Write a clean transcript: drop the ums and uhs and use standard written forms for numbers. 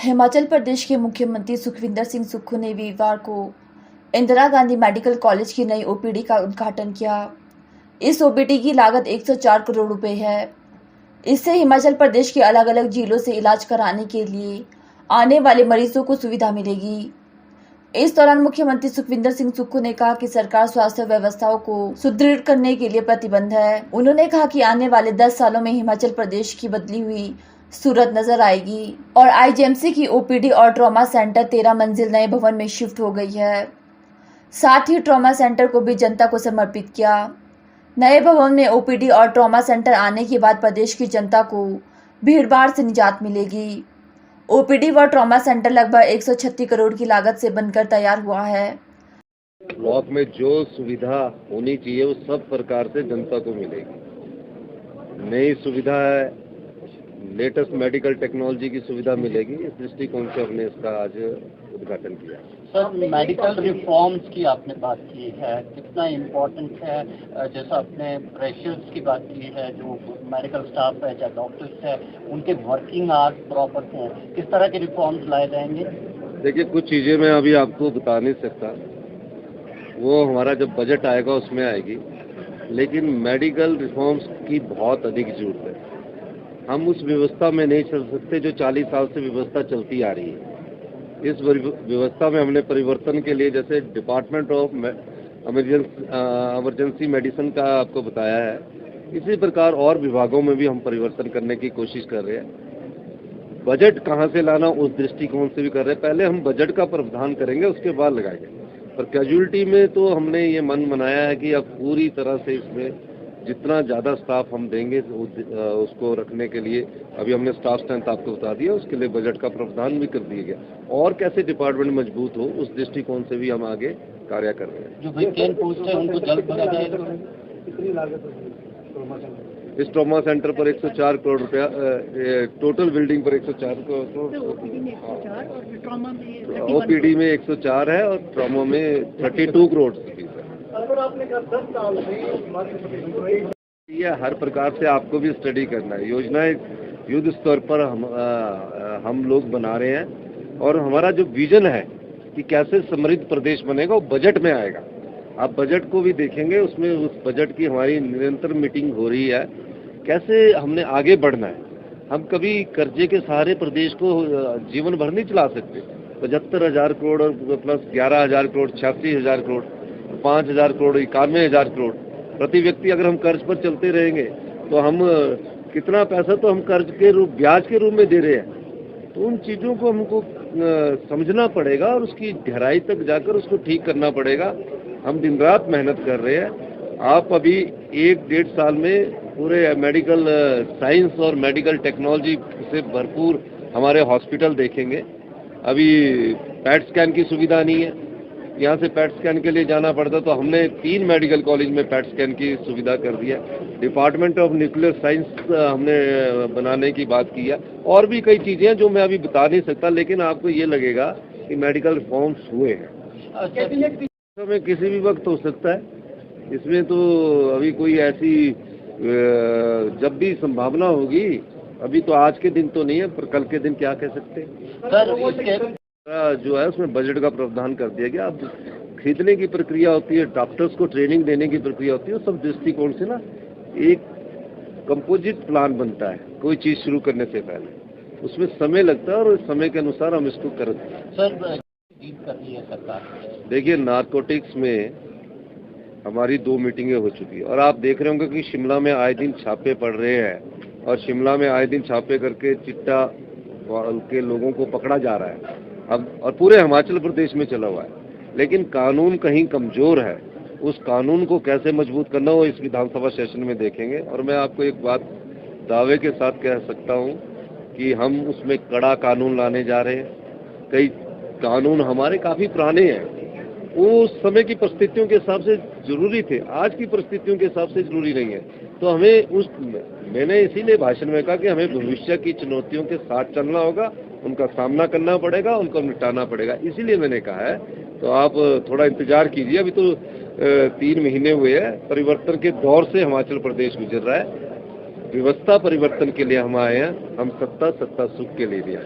हिमाचल प्रदेश के मुख्यमंत्री सुखविंदर सिंह सुक्खू ने वीरवार को इंदिरा गांधी मेडिकल कॉलेज की नई ओपीडी का उद्घाटन किया। इस ओपीडी की लागत 104 करोड़ रुपए है। इससे हिमाचल प्रदेश के अलग अलग जिलों से इलाज कराने के लिए आने वाले मरीजों को सुविधा मिलेगी। इस दौरान मुख्यमंत्री सुखविंदर सिंह सुक्खू ने कहा कि सरकार स्वास्थ्य व्यवस्थाओं को सुदृढ़ करने के लिए प्रतिबद्ध है। उन्होंने कहा कि आने वाले 10 सालों में हिमाचल प्रदेश की बदली हुई सूरत नजर आएगी और आईजीएमसी की ओपीडी और ट्रॉमा सेंटर 13 मंजिल नए भवन में शिफ्ट हो गई है। साथ ही ट्रॉमा सेंटर को भी जनता को समर्पित किया। नए भवन में ओपीडी और ट्रॉमा सेंटर आने के बाद प्रदेश की जनता को भीड़भाड़ से निजात मिलेगी। ओपीडी व ट्रॉमा सेंटर लगभग 136 करोड़ की लागत से बनकर तैयार हुआ है। ब्लॉक में जो सुविधा होनी चाहिए वो सब प्रकार से जनता को मिलेगी। नई सुविधा है, लेटेस्ट मेडिकल टेक्नोलॉजी की सुविधा मिलेगी। इस दृष्टिकोण से हमने इसका आज उद्घाटन किया। सर, मेडिकल रिफॉर्म्स की आपने बात की है, कितना इम्पोर्टेंट है? जैसा आपने प्रेशर्स की बात की है, जो मेडिकल स्टाफ है चाहे डॉक्टर्स है, उनके वर्किंग आवर्स प्रॉपर हैं, किस तरह के रिफॉर्म्स लाए जाएंगे? देखिए, कुछ चीज़ें मैं अभी आपको बता नहीं सकता, वो हमारा जब बजट आएगा उसमें आएगी, लेकिन मेडिकल रिफॉर्म्स की बहुत अधिक जरूरत है। हम उस व्यवस्था में नहीं चल सकते जो 40 साल से व्यवस्था चलती आ रही है। इस व्यवस्था में हमने परिवर्तन के लिए जैसे डिपार्टमेंट ऑफ इमरजेंसी मेडिसिन का आपको बताया है, इसी प्रकार और विभागों में भी हम परिवर्तन करने की कोशिश कर रहे हैं। बजट कहाँ से लाना उस दृष्टिकोण से भी कर रहे हैं। पहले हम बजट का प्रावधान करेंगे, उसके बाद लगाएंगे। पर कैजुअलिटी में तो हमने ये मन बनाया है कि अब पूरी तरह से इसमें जितना ज़्यादा स्टाफ हम देंगे उसको रखने के लिए अभी हमने स्टाफ स्ट्रेंथ आपको बता दिया, उसके लिए बजट का प्रावधान भी कर दिया गया। और कैसे डिपार्टमेंट मजबूत हो उस दृष्टिकोण से भी हम आगे कार्य कर रहे हैं। जो वैकेंट पोस्ट है उनको जल्द भरा जाएगा। कितनी लागत है इस ट्रॉमा सेंटर पर? 104 करोड़ रुपया, टोटल बिल्डिंग पर 104 करोड़। ओपीडी में 104 है और ट्रॉमा में 32 करोड़ फीस है। ये हर प्रकार से आपको भी स्टडी करना है। योजनाएं युद्ध स्तर पर हम लोग बना रहे हैं और हमारा जो विजन है कि कैसे समृद्ध प्रदेश बनेगा वो बजट में आएगा। आप बजट को भी देखेंगे, उसमें उस बजट की हमारी निरंतर मीटिंग हो रही है। कैसे हमने आगे बढ़ना है। हम कभी कर्जे के सहारे प्रदेश को जीवन भर नहीं चला सकते। 75,000 करोड़ प्लस 11,000 करोड़, 86,000 करोड़, 5,000 करोड़, 91,000 करोड़ प्रति व्यक्ति अगर हम कर्ज पर चलते रहेंगे तो हम कितना पैसा तो हम कर्ज के रूप, ब्याज के रूप में दे रहे हैं। तो उन चीज़ों को हमको समझना पड़ेगा और उसकी गहराई तक जाकर उसको ठीक करना पड़ेगा। हम दिन रात मेहनत कर रहे हैं। आप अभी 1-1.5 साल में पूरे मेडिकल साइंस और मेडिकल टेक्नोलॉजी से भरपूर हमारे हॉस्पिटल देखेंगे। अभी पैट स्कैन की सुविधा नहीं है, यहाँ से पैट स्कैन के लिए जाना पड़ता, तो हमने 3 मेडिकल कॉलेज में पैट स्कैन की सुविधा कर दिया। डिपार्टमेंट ऑफ न्यूक्लियर साइंस हमने बनाने की बात की है। और भी कई चीज़ें हैं जो मैं अभी बता नहीं सकता, लेकिन आपको ये लगेगा कि मेडिकल रिफॉर्म्स हुए हैं। में किसी भी वक्त हो सकता है, इसमें तो अभी कोई ऐसी जब भी संभावना होगी, अभी तो आज के दिन तो नहीं है, पर कल के दिन क्या कह सकते हैं। जो है उसमें बजट का प्रावधान कर दिया गया। अब खरीदने की प्रक्रिया होती है, डॉक्टर्स को ट्रेनिंग देने की प्रक्रिया होती है, सब दृष्टिकोण से ना एक कंपोजिट प्लान बनता है। कोई चीज़ शुरू करने से पहले उसमें समय लगता है और उस समय के अनुसार हम इसको करते हैं। सर, कर रही है सरकार। देखिए, नारकोटिक्स में हमारी 2 मीटिंगें हो चुकी है और आप देख रहे होंगे कि शिमला में आए दिन छापे पड़ रहे हैं और शिमला में आए दिन छापे करके चिट्टा के लोगों को पकड़ा जा रहा है अब, और पूरे हिमाचल प्रदेश में चला हुआ है। लेकिन कानून कहीं कमजोर है, उस कानून को कैसे मजबूत करना हो इस विधानसभा सेशन में देखेंगे। और मैं आपको एक बात दावे के साथ कह सकता हूं कि हम उसमें कड़ा कानून लाने जा रहे हैं। कई कानून हमारे काफ़ी पुराने हैं, उस समय की परिस्थितियों के हिसाब से जरूरी थे, आज की परिस्थितियों के हिसाब से जरूरी नहीं है। तो हमें मैंने इसीलिए भाषण में कहा कि हमें भविष्य की चुनौतियों के साथ चलना होगा, उनका सामना करना पड़ेगा, उनको निपटाना पड़ेगा। इसीलिए मैंने कहा है, तो आप थोड़ा इंतजार कीजिए। अभी तो 3 महीने हुए हैं, परिवर्तन के दौर से हिमाचल प्रदेश गुजर रहा है। व्यवस्था परिवर्तन के लिए हम आए हैं, हम सत्ता सुख के लिए भी आए।